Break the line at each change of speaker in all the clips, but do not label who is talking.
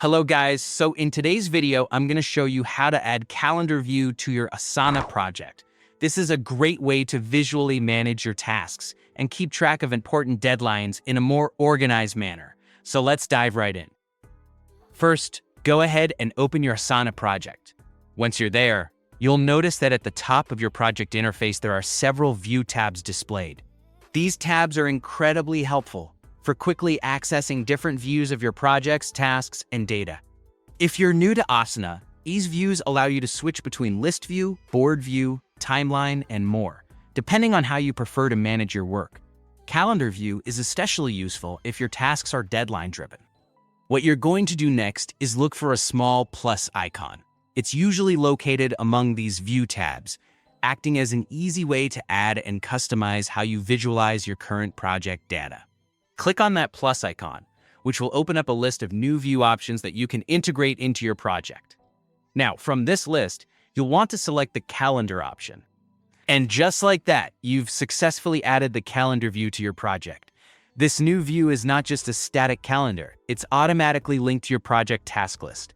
Hello guys, so in today's video, I'm going to show you how to add calendar view to your Asana project. This is a great way to visually manage your tasks and keep track of important deadlines in a more organized manner. So let's dive right in. First, go ahead and open your Asana project. Once you're there, you'll notice that at the top of your project interface, there are several view tabs displayed. These tabs are incredibly helpful for quickly accessing different views of your projects, tasks, and data. If you're new to Asana, these views allow you to switch between list view, board view, timeline, and more, depending on how you prefer to manage your work. Calendar view is especially useful if your tasks are deadline-driven. What you're going to do next is look for a small plus icon. It's usually located among these view tabs, acting as an easy way to add and customize how you visualize your current project data. Click on that plus icon, which will open up a list of new view options that you can integrate into your project. Now, from this list, you'll want to select the calendar option. And just like that, you've successfully added the calendar view to your project. This new view is not just a static calendar, it's automatically linked to your project task list.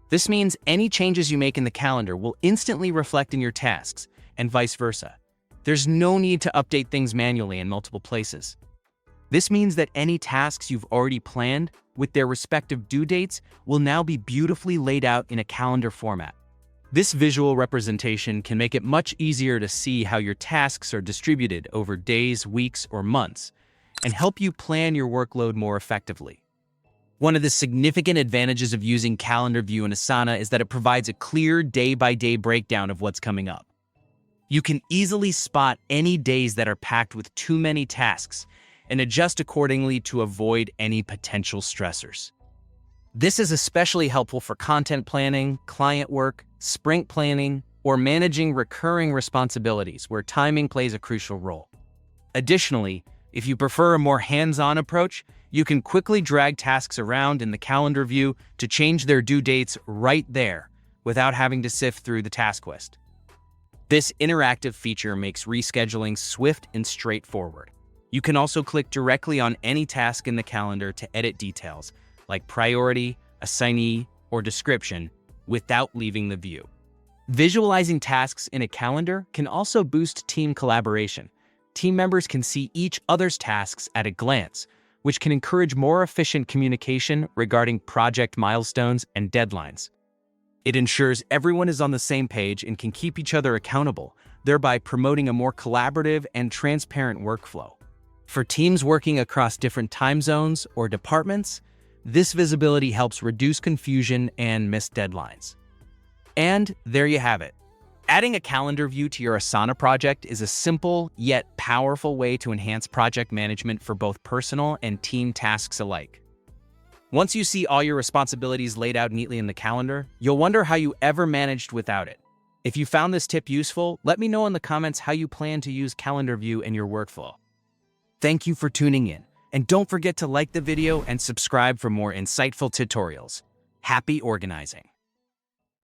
This means any changes you make in the calendar will instantly reflect in your tasks, and vice versa. There's no need to update things manually in multiple places. This means that any tasks you've already planned with their respective due dates will now be beautifully laid out in a calendar format. This visual representation can make it much easier to see how your tasks are distributed over days, weeks, or months, and help you plan your workload more effectively. One of the significant advantages of using Calendar View in Asana is that it provides a clear day-by-day breakdown of what's coming up. You can easily spot any days that are packed with too many tasks and adjust accordingly to avoid any potential stressors. This is especially helpful for content planning, client work, sprint planning, or managing recurring responsibilities where timing plays a crucial role. Additionally, if you prefer a more hands-on approach, you can quickly drag tasks around in the calendar view to change their due dates right there without having to sift through the task list. This interactive feature makes rescheduling swift and straightforward. You can also click directly on any task in the calendar to edit details, like priority, assignee, or description, without leaving the view. Visualizing tasks in a calendar can also boost team collaboration. Team members can see each other's tasks at a glance, which can encourage more efficient communication regarding project milestones and deadlines. It ensures everyone is on the same page and can keep each other accountable, thereby promoting a more collaborative and transparent workflow. For teams working across different time zones or departments, this visibility helps reduce confusion and missed deadlines. And there you have it. Adding a calendar view to your Asana project is a simple yet powerful way to enhance project management for both personal and team tasks alike. Once you see all your responsibilities laid out neatly in the calendar, you'll wonder how you ever managed without it. If you found this tip useful, let me know in the comments how you plan to use calendar view in your workflow. Thank you for tuning in, and don't forget to like the video and subscribe for more insightful tutorials. Happy organizing!